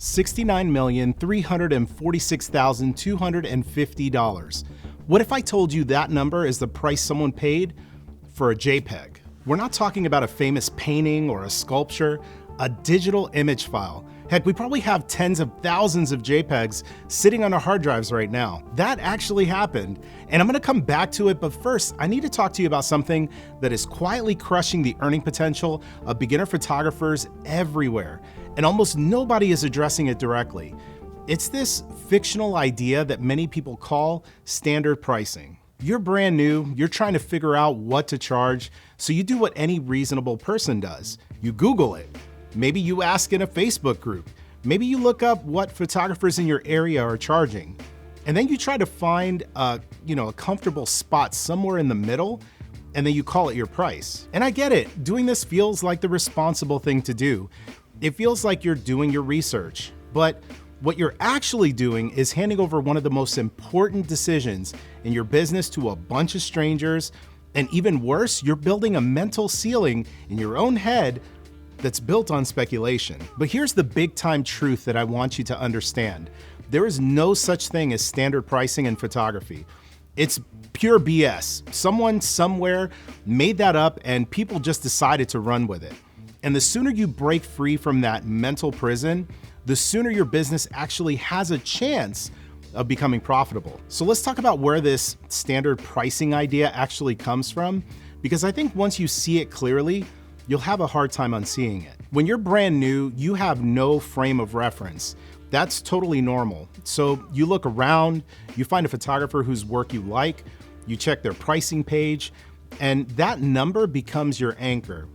$69,346,250. What if I told you that number is the price someone paid for a JPEG? We're not talking about a famous painting or a sculpture, a digital image file. Heck, we probably have tens of thousands of JPEGs sitting on our hard drives right now. That actually happened, and I'm gonna come back to it, but first, I need to talk to you about something that is quietly crushing the earning potential of beginner photographers everywhere, and almost nobody is addressing it directly. It's this fictional idea that many people call standard pricing. You're brand new, you're trying to figure out what to charge, so you do what any reasonable person does. You Google it. Maybe you ask in a Facebook group. Maybe you look up what photographers in your area are charging. And then you try to find a comfortable spot somewhere in the middle, and then you call it your price. And I get it, doing this feels like the responsible thing to do. It feels like you're doing your research, but what you're actually doing is handing over one of the most important decisions in your business to a bunch of strangers, and even worse, you're building a mental ceiling in your own head that's built on speculation. But here's the big time truth that I want you to understand. There is no such thing as standard pricing in photography. It's pure BS. Someone somewhere made that up and people just decided to run with it. And the sooner you break free from that mental prison, the sooner your business actually has a chance of becoming profitable. So let's talk about where this standard pricing idea actually comes from, because I think once you see it clearly, you'll have a hard time unseeing it. When you're brand new, you have no frame of reference. That's totally normal. So you look around, you find a photographer whose work you like, you check their pricing page, and that number becomes your anchor.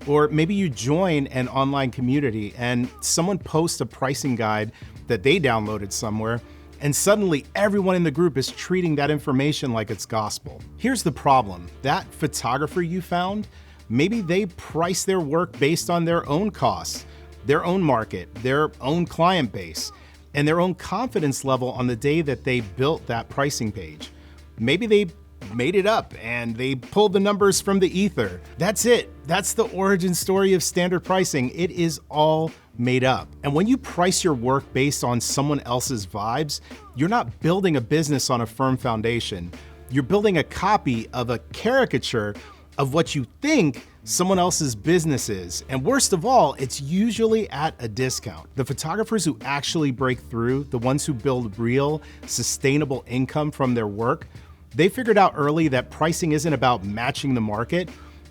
Or maybe you join an online community and someone posts a pricing guide that they downloaded somewhere, and suddenly everyone in the group is treating that information like it's gospel. Here's the problem. That photographer you found, maybe they price their work based on their own costs, their own market, their own client base, and their own confidence level on the day that they built that pricing page. Maybe they made it up and they pulled the numbers from the ether. That's it. That's the origin story of standard pricing. It is all made up. And when you price your work based on someone else's vibes, you're not building a business on a firm foundation. You're building a copy of a caricature of what you think someone else's business is. And worst of all, it's usually at a discount. The photographers who actually break through, the ones who build real, sustainable income from their work, they figured out early that pricing isn't about matching the market.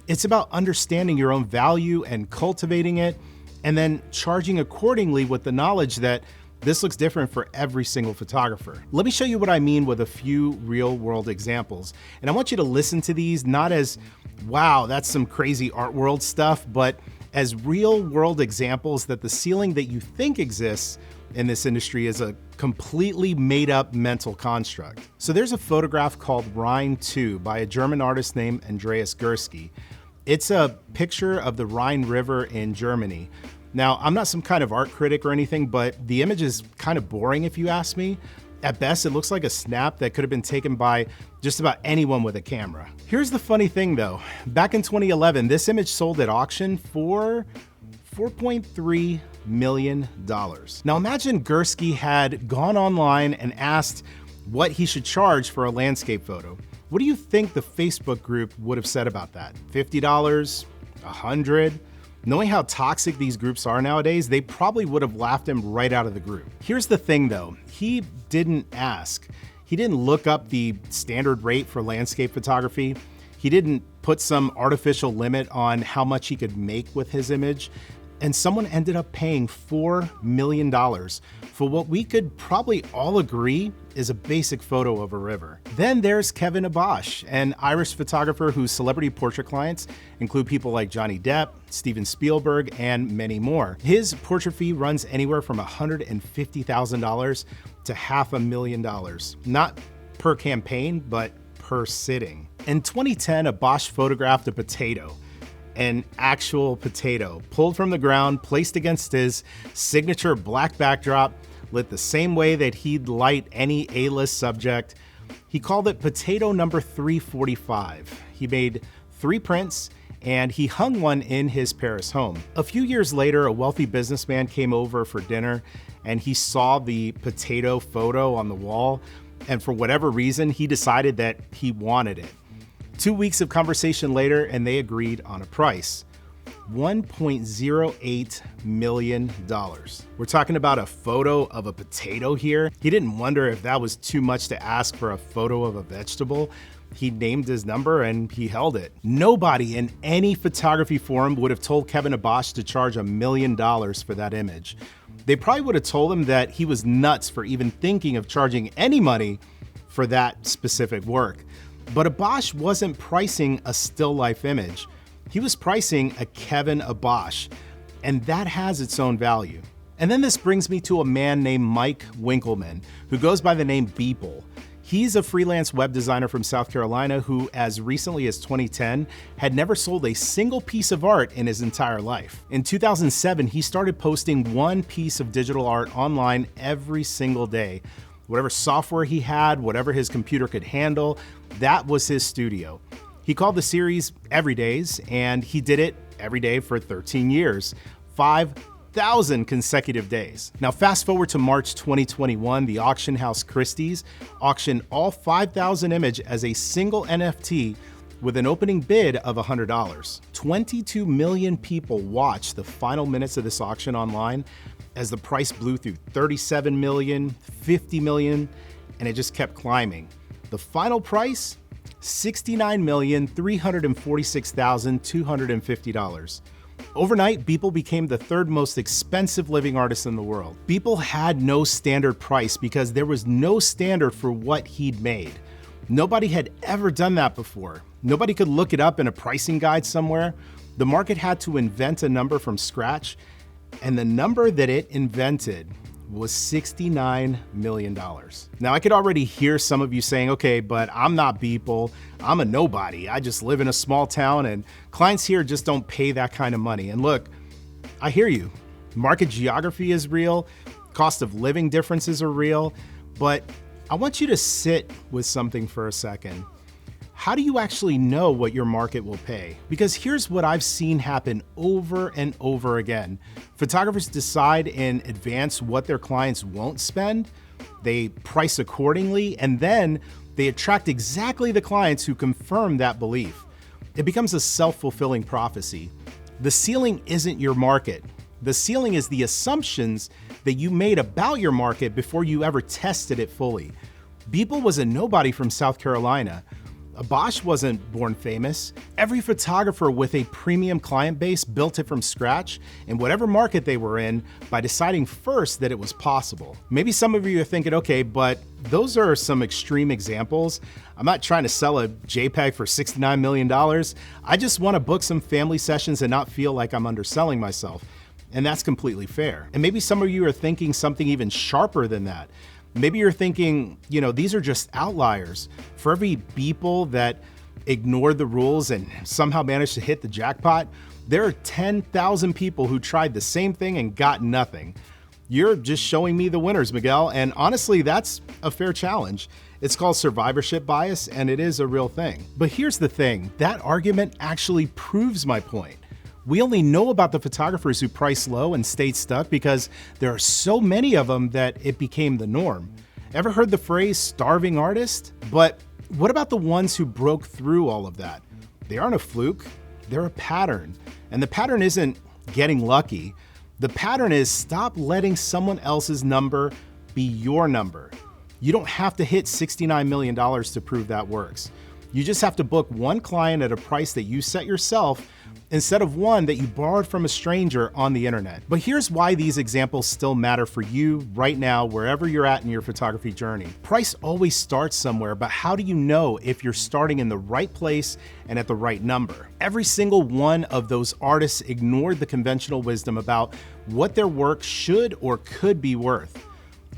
It's about understanding your own value and cultivating it, and then charging accordingly with the knowledge that this looks different for every single photographer. Let me show you what I mean with a few real world examples. And I want you to listen to these not as, wow, that's some crazy art world stuff, but as real world examples that the ceiling that you think exists in this industry is a completely made up mental construct. So there's a photograph called Rhine 2 by a German artist named Andreas Gursky. It's a picture of the Rhine River in Germany. Now, I'm not some kind of art critic or anything, but the image is kind of boring if you ask me. At best, it looks like a snap that could have been taken by just about anyone with a camera. Here's the funny thing though. Back in 2011, this image sold at auction for $4.3 million. Now imagine Gursky had gone online and asked what he should charge for a landscape photo. What do you think the Facebook group would have said about that? $50? $100? Knowing how toxic these groups are nowadays, they probably would have laughed him right out of the group. Here's the thing though, he didn't ask. He didn't look up the standard rate for landscape photography. He didn't put some artificial limit on how much he could make with his image. And someone ended up paying $4 million for what we could probably all agree is a basic photo of a river. Then there's Kevin Abosh, an Irish photographer whose celebrity portrait clients include people like Johnny Depp, Steven Spielberg, and many more. His portrait fee runs anywhere from $150,000 to $500,000. Not per campaign, but per sitting. In 2010, Abosh photographed a potato. An actual potato, pulled from the ground, placed against his signature black backdrop, lit the same way that he'd light any A-list subject. He called it potato number 345. He made 3 prints, and he hung one in his Paris home. A few years later, a wealthy businessman came over for dinner, and he saw the potato photo on the wall, and for whatever reason, he decided that he wanted it. 2 weeks of conversation later, and they agreed on a price. $1.08 million. We're talking about a photo of a potato here. He didn't wonder if that was too much to ask for a photo of a vegetable. He named his number and he held it. Nobody in any photography forum would have told Kevin Abosh to charge $1 million for that image. They probably would have told him that he was nuts for even thinking of charging any money for that specific work. But Abosh wasn't pricing a still life image. He was pricing a Kevin Abosh, and that has its own value. And then this brings me to a man named Mike Winkleman, who goes by the name Beeple. He's a freelance web designer from South Carolina who, as recently as 2010, had never sold a single piece of art in his entire life. In 2007, he started posting one piece of digital art online every single day. Whatever software he had, whatever his computer could handle, that was his studio. He called the series Everydays, and he did it every day for 13 years, 5,000 consecutive days. Now, fast forward to March 2021, the auction house Christie's auctioned all 5,000 images as a single NFT with an opening bid of $100. 22 million people watched the final minutes of this auction online as the price blew through 37 million, 50 million, and it just kept climbing. The final price, $69,346,250. Overnight, Beeple became the third most expensive living artist in the world. Beeple had no standard price because there was no standard for what he'd made. Nobody had ever done that before. Nobody could look it up in a pricing guide somewhere. The market had to invent a number from scratch, and the number that it invented was $69 million. Now, I could already hear some of you saying, okay, but I'm not Beeple, I'm a nobody. I just live in a small town and clients here just don't pay that kind of money. And look, I hear you. Market geography is real, cost of living differences are real, but I want you to sit with something for a second. How do you actually know what your market will pay? Because here's what I've seen happen over and over again. Photographers decide in advance what their clients won't spend, they price accordingly, and then they attract exactly the clients who confirm that belief. It becomes a self-fulfilling prophecy. The ceiling isn't your market. The ceiling is the assumptions that you made about your market before you ever tested it fully. Beeple was a nobody from South Carolina. Abosh wasn't born famous. Every photographer with a premium client base built it from scratch in whatever market they were in by deciding first that it was possible. Maybe some of you are thinking, okay, but those are some extreme examples. I'm not trying to sell a JPEG for $69 million. I just want to book some family sessions and not feel like I'm underselling myself. And that's completely fair. And maybe some of you are thinking something even sharper than that. Maybe you're thinking, these are just outliers. For every Beeple that ignored the rules and somehow managed to hit the jackpot, there are 10,000 people who tried the same thing and got nothing. You're just showing me the winners, Miguel, and honestly, that's a fair challenge. It's called survivorship bias, and it is a real thing. But here's the thing, that argument actually proves my point. We only know about the photographers who priced low and stayed stuck because there are so many of them that it became the norm. Ever heard the phrase starving artist? But what about the ones who broke through all of that? They aren't a fluke, they're a pattern. And the pattern isn't getting lucky. The pattern is stop letting someone else's number be your number. You don't have to hit $69 million to prove that works. You just have to book one client at a price that you set yourself instead of one that you borrowed from a stranger on the internet. But here's why these examples still matter for you right now, wherever you're at in your photography journey. Price always starts somewhere, but how do you know if you're starting in the right place and at the right number? Every single one of those artists ignored the conventional wisdom about what their work should or could be worth.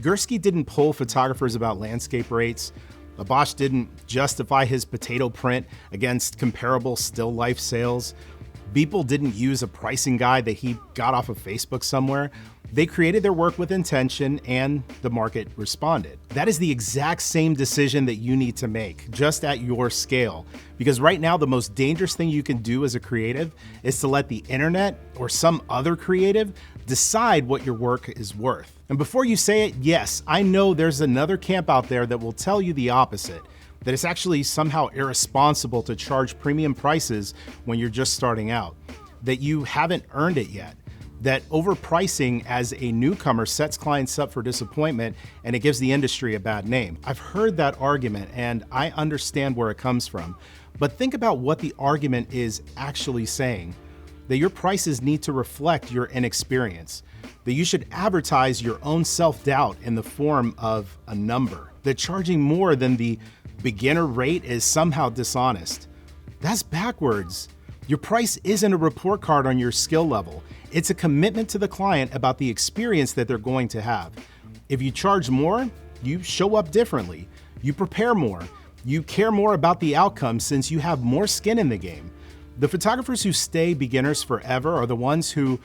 Gursky didn't poll photographers about landscape rates. Abosh didn't justify his potato print against comparable still life sales. Beeple didn't use a pricing guide that he got off of Facebook somewhere. They created their work with intention and the market responded. That is the exact same decision that you need to make, just at your scale. Because right now, the most dangerous thing you can do as a creative is to let the internet or some other creative Decide what your work is worth. And before you say it, yes, I know there's another camp out there that will tell you the opposite, that it's actually somehow irresponsible to charge premium prices when you're just starting out, that you haven't earned it yet, that overpricing as a newcomer sets clients up for disappointment and it gives the industry a bad name. I've heard that argument and I understand where it comes from, but think about what the argument is actually saying. That your prices need to reflect your inexperience, that you should advertise your own self-doubt in the form of a number, that charging more than the beginner rate is somehow dishonest. That's backwards. Your price isn't a report card on your skill level. It's a commitment to the client about the experience that they're going to have. If you charge more, you show up differently. You prepare more. You care more about the outcome since you have more skin in the game. The photographers who stay beginners forever are the ones who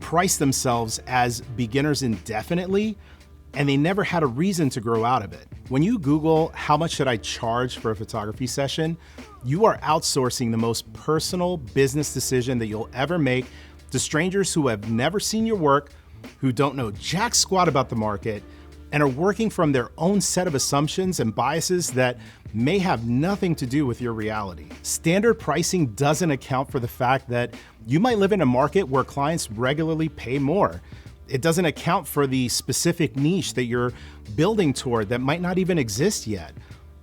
price themselves as beginners indefinitely, and they never had a reason to grow out of it. When you Google, how much should I charge for a photography session, you are outsourcing the most personal business decision that you'll ever make to strangers who have never seen your work, who don't know jack squat about the market, and are working from their own set of assumptions and biases that may have nothing to do with your reality. Standard pricing doesn't account for the fact that you might live in a market where clients regularly pay more. It doesn't account for the specific niche that you're building toward that might not even exist yet.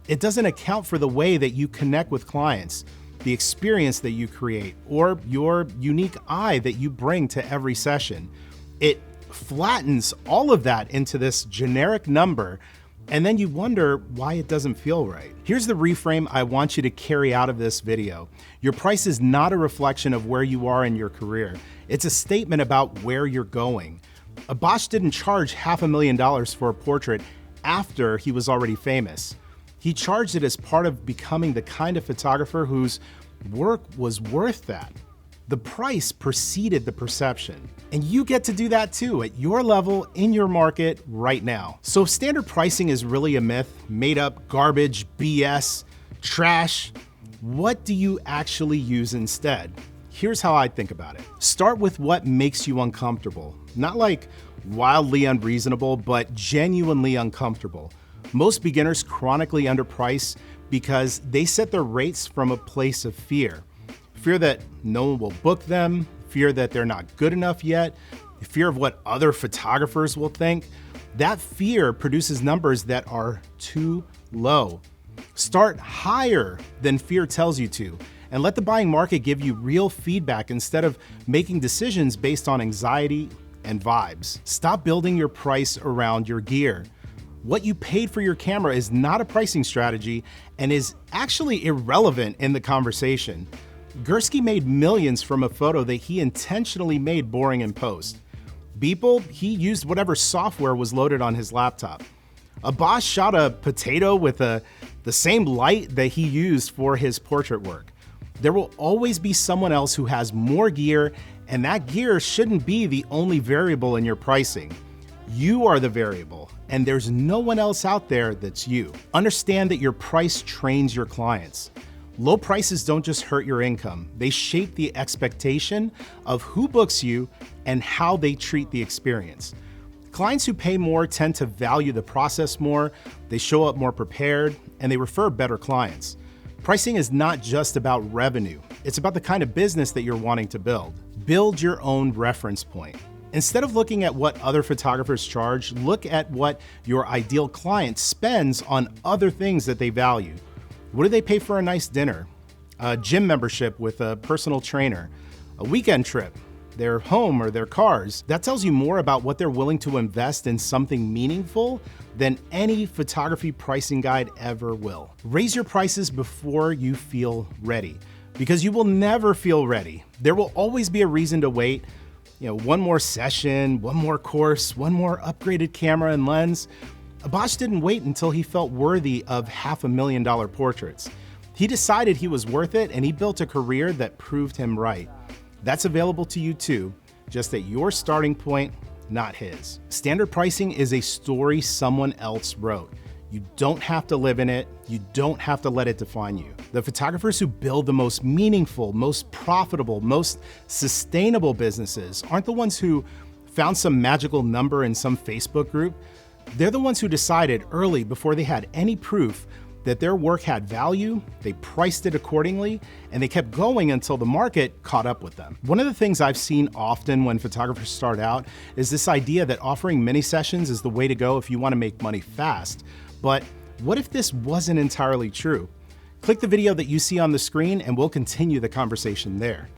It doesn't account for the way that you connect with clients, the experience that you create, or your unique eye that you bring to every session. It flattens all of that into this generic number, and then you wonder why it doesn't feel right. Here's the reframe I want you to carry out of this video. Your price is not a reflection of where you are in your career. It's a statement about where you're going. Bosch didn't charge $500,000 for a portrait after he was already famous. He charged it as part of becoming the kind of photographer whose work was worth that. The price preceded the perception. And you get to do that too at your level, in your market, right now. So if standard pricing is really a myth, made up garbage, BS, trash, what do you actually use instead? Here's how I think about it. Start with what makes you uncomfortable. Not like wildly unreasonable, but genuinely uncomfortable. Most beginners chronically underprice because they set their rates from a place of fear. Fear that no one will book them, fear that they're not good enough yet, fear of what other photographers will think. That fear produces numbers that are too low. Start higher than fear tells you to, and let the buying market give you real feedback instead of making decisions based on anxiety and vibes. Stop building your price around your gear. What you paid for your camera is not a pricing strategy and is actually irrelevant in the conversation. Gursky made millions from a photo that he intentionally made boring in post. Beeple, he used whatever software was loaded on his laptop. Bosch shot a potato with the same light that he used for his portrait work. There will always be someone else who has more gear, and that gear shouldn't be the only variable in your pricing. You are the variable, and there's no one else out there that's you. Understand that your price trains your clients. Low prices don't just hurt your income, they shape the expectation of who books you and how they treat the experience. Clients who pay more tend to value the process more, they show up more prepared, and they refer better clients. Pricing is not just about revenue, it's about the kind of business that you're wanting to build. Build your own reference point. Instead of looking at what other photographers charge, look at what your ideal client spends on other things that they value. What do they pay for a nice dinner, a gym membership with a personal trainer, a weekend trip, their home or their cars? That tells you more about what they're willing to invest in something meaningful than any photography pricing guide ever will. Raise your prices before you feel ready, because you will never feel ready. There will always be a reason to wait. One more session, one more course, one more upgraded camera and lens. Bosch didn't wait until he felt worthy of $500,000 portraits. He decided he was worth it, and he built a career that proved him right. That's available to you too, just at your starting point, not his. Standard pricing is a story someone else wrote. You don't have to live in it. You don't have to let it define you. The photographers who build the most meaningful, most profitable, most sustainable businesses aren't the ones who found some magical number in some Facebook group. They're the ones who decided early, before they had any proof, that their work had value, they priced it accordingly, and they kept going until the market caught up with them. One of the things I've seen often when photographers start out is this idea that offering mini sessions is the way to go if you want to make money fast. But what if this wasn't entirely true? Click the video that you see on the screen and we'll continue the conversation there.